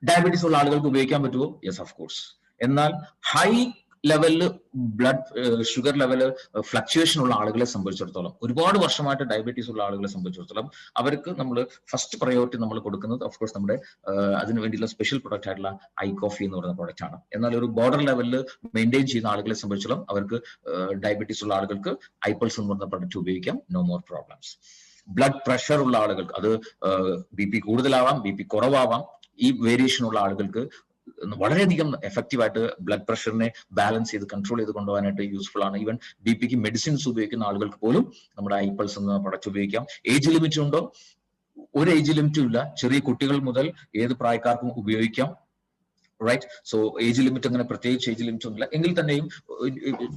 Diabetes ഉള്ള ആളുകൾക്ക് ഉപയോഗിക്കാൻ പറ്റുമോ? Yes of course. എന്നാൽ ഹൈ ലെവലിൽ ബ്ലഡ് ഷുഗർ ലെവല് ഫ്ലക്ച്വേഷൻ ഉള്ള ആളുകളെ സംബന്ധിച്ചിടത്തോളം, ഒരുപാട് വർഷമായിട്ട് ഡയബറ്റീസ് ഉള്ള ആളുകളെ സംബന്ധിച്ചിടത്തോളം അവർക്ക് നമ്മൾ ഫസ്റ്റ് പ്രയോറിറ്റി നമ്മൾ കൊടുക്കുന്നത് ഓഫ് കോഴ്സ് നമ്മുടെ അതിന് വേണ്ടിയുള്ള സ്പെഷ്യൽ പ്രൊഡക്റ്റ് ആയിട്ടുള്ള ഐ കോഫി എന്ന് പറയുന്ന പ്രൊഡക്റ്റ് ആണ്. എന്നാൽ ഒരു ബോർഡർ ലെവലിൽ മെയിൻറ്റെയിൻ ചെയ്യുന്ന ആളുകളെ സംബന്ധിച്ചിടത്തോളം അവർക്ക് ഡയബറ്റീസ് ഉള്ള ആളുകൾക്ക് ഐപൾസ് എന്ന് പറയുന്ന പ്രൊഡക്റ്റ് ഉപയോഗിക്കാം, no more problems. Blood pressure ഉള്ള ആളുകൾക്ക്, അത് BP കൂടുതലാവാം, BP കുറവാവാം, ഈ വേരിയേഷൻ ഉള്ള ആളുകൾക്ക് വളരെയധികം എഫക്റ്റീവ് ആയിട്ട് ബ്ലഡ് പ്രഷറിനെ ബാലൻസ് ചെയ്ത് കൺട്രോൾ ചെയ്ത് കൊണ്ടുപോകാനായിട്ട് യൂസ്ഫുൾ ആണ്. ഈവൻ BPക്ക് മെഡിസിൻസ് ഉപയോഗിക്കുന്ന ആളുകൾക്ക് പോലും നമ്മുടെ ഐപൾസ് എന്ന പ്രൊഡക്റ്റ് ഉപയോഗിക്കാം. ഏജ് ലിമിറ്റ് ഉണ്ടോ? ഒരു ഏജ് ലിമിറ്റും ഇല്ല. ചെറിയ കുട്ടികൾ മുതൽ ഏത് പ്രായക്കാർക്കും ഉപയോഗിക്കാം. റൈറ്റ്. സോ ഏജ് ലിമിറ്റ് അങ്ങനെ പ്രത്യേകിച്ച് ഏജ് ലിമിറ്റ് ഒന്നുമില്ല. എങ്കിൽ തന്നെയും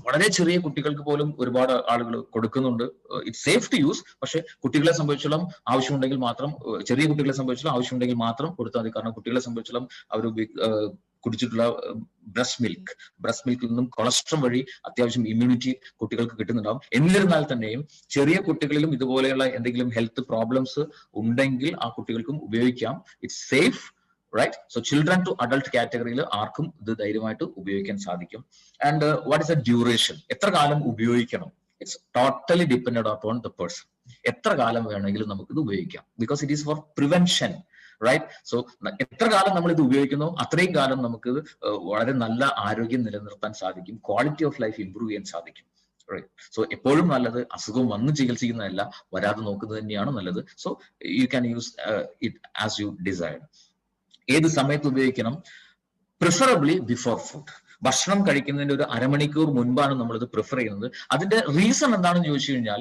വളരെ ചെറിയ കുട്ടികൾക്ക് പോലും ഒരുപാട് ആളുകൾ കൊടുക്കുന്നുണ്ട്. It's safe to use. പക്ഷെ കുട്ടികളെ സംബന്ധിച്ചോളം ആവശ്യമുണ്ടെങ്കിൽ മാത്രം, ചെറിയ കുട്ടികളെ സംബന്ധിച്ചോളം ആവശ്യമുണ്ടെങ്കിൽ മാത്രം കൊടുത്താൽ മതി. കാരണം കുട്ടികളെ സംബന്ധിച്ചോളം അവർ കുടിച്ചിട്ടുള്ള ബ്രസ്റ്റ് മിൽക്കിൽ നിന്നും കൊളസ്ട്രോൾ വഴി അത്യാവശ്യം ഇമ്മ്യൂണിറ്റി കുട്ടികൾക്ക് കിട്ടുന്നുണ്ടാവും. എന്നിരുന്നാൽ തന്നെയും ചെറിയ കുട്ടികളിലും ഇതുപോലെയുള്ള എന്തെങ്കിലും ഹെൽത്ത് പ്രോബ്ലംസ് ഉണ്ടെങ്കിൽ ആ കുട്ടികൾക്കും ഉപയോഗിക്കാം. It's safe. Right. So children to adult കാറ്റഗറിയിൽ ആർക്കും ഇത് ധൈര്യമായിട്ട് ഉപയോഗിക്കാൻ സാധിക്കും. And what is the duration? എത്ര കാലം ഉപയോഗിക്കണം? It's totally depended upon the person. എത്ര കാലം വേണമെങ്കിലും നമുക്ക് ഇത് ഉപയോഗിക്കാം. Because it is for prevention. Right. So എത്ര കാലം നമ്മൾ ഇത് ഉപയോഗിക്കുന്നോ അത്രയും കാലം നമുക്ക് വളരെ നല്ല ആരോഗ്യം നിലനിർത്താൻ സാധിക്കും, ക്വാളിറ്റി ഓഫ് ലൈഫ് ഇംപ്രൂവ് ചെയ്യാൻ സാധിക്കും. റൈറ്റ്. സോ എപ്പോഴും നല്ലത് അസുഖം വന്ന് ചികിത്സിക്കുന്നതല്ല, വരാതെ നോക്കുന്നത് തന്നെയാണ് നല്ലത്. So you can use it as you decide. ഏത് സമയത്ത് ഉപയോഗിക്കണം? Preferably before food. ഭക്ഷണം കഴിക്കുന്നതിന്റെ ഒരു അരമണിക്കൂർ മുൻപാണ് നമ്മളിത് പ്രിഫർ ചെയ്യുന്നത്. അതിന്റെ റീസൺ എന്താണെന്ന് ചോദിച്ചു കഴിഞ്ഞാൽ,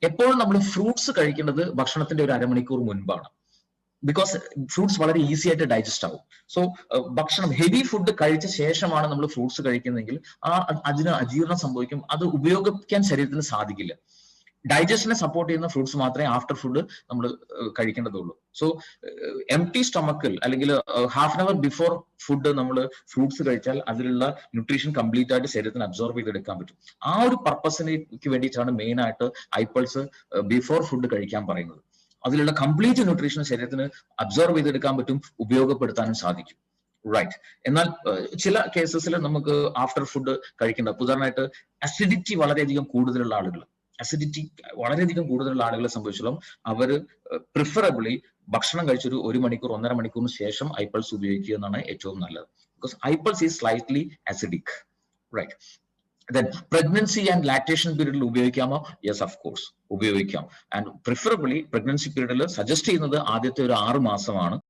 എപ്പോഴും നമ്മൾ ഫ്രൂട്ട്സ് കഴിക്കേണ്ടത് ഭക്ഷണത്തിന്റെ ഒരു അരമണിക്കൂർ മുൻപാണ്. ബിക്കോസ് ഫ്രൂട്ട്സ് വളരെ ഈസി ആയിട്ട് ഡൈജസ്റ്റ് ആവും. സോ ഭക്ഷണം ഹെവി ഫുഡ് കഴിച്ച ശേഷമാണ് നമ്മൾ ഫ്രൂട്ട്സ് കഴിക്കുന്നതെങ്കിൽ അതിന് അജീർണം സംഭവിക്കും. അത് ഉപയോഗിക്കാൻ ശരീരത്തിന് സാധിക്കില്ല. ഡൈജഷനെ സപ്പോർട്ട് ചെയ്യുന്ന ഫ്രൂട്ട്സ് മാത്രമേ ആഫ്റ്റർ ഫുഡ് നമ്മൾ കഴിക്കേണ്ടതുള്ളൂ. സോ എംപ്റ്റി സ്റ്റൊമക്കിൽ അല്ലെങ്കിൽ half an hour before food നമ്മൾ ഫ്രൂട്ട്സ് കഴിച്ചാൽ അതിലുള്ള ന്യൂട്രീഷൻ കംപ്ലീറ്റ് ആയിട്ട് ശരീരത്തിന് അബ്സോർബ് ചെയ്തെടുക്കാൻ പറ്റും. ആ ഒരു പർപ്പസിലേക്ക് വേണ്ടിയിട്ടാണ് മെയിൻ ആയിട്ട് ഐപൾസ് ബിഫോർ ഫുഡ് കഴിക്കാൻ പറയുന്നത്. അതിലുള്ള കംപ്ലീറ്റ് ന്യൂട്രീഷൻ ശരീരത്തിന് അബ്സോർബ് ചെയ്തെടുക്കാൻ പറ്റും, ഉപയോഗപ്പെടുത്താനും സാധിക്കും. റൈറ്റ്. എന്നാൽ ചില കേസസിൽ നമുക്ക് ആഫ്റ്റർ ഫുഡ് കഴിക്കേണ്ട, ഉദാഹരണമായിട്ട് അസിഡിറ്റി വളരെയധികം കൂടുതലുള്ള ആളുകളെ സംബന്ധിച്ചിടത്തോളം അവർ പ്രിഫറബിളി ഭക്ഷണം കഴിച്ചൊരു 1 മണിക്കൂർ 1.5 മണിക്കൂറിന് ശേഷം ഐപൾസ് ഉപയോഗിക്കുക എന്നാണ് ഏറ്റവും നല്ലത്. ബിക്കോസ് ഐപൾസ് is slightly acidic. Right. Then pregnancy and lactation period ഉപയോഗിക്കാമോ? യെസ് ഓഫ് കോഴ്സ് ഉപയോഗിക്കാം. ആൻഡ് പ്രിഫറബിളി പ്രഗ്നൻസി പീരീഡിൽ സജസ്റ്റ് ചെയ്യുന്നത് ആദ്യത്തെ ഒരു 6 മാസമാണ്.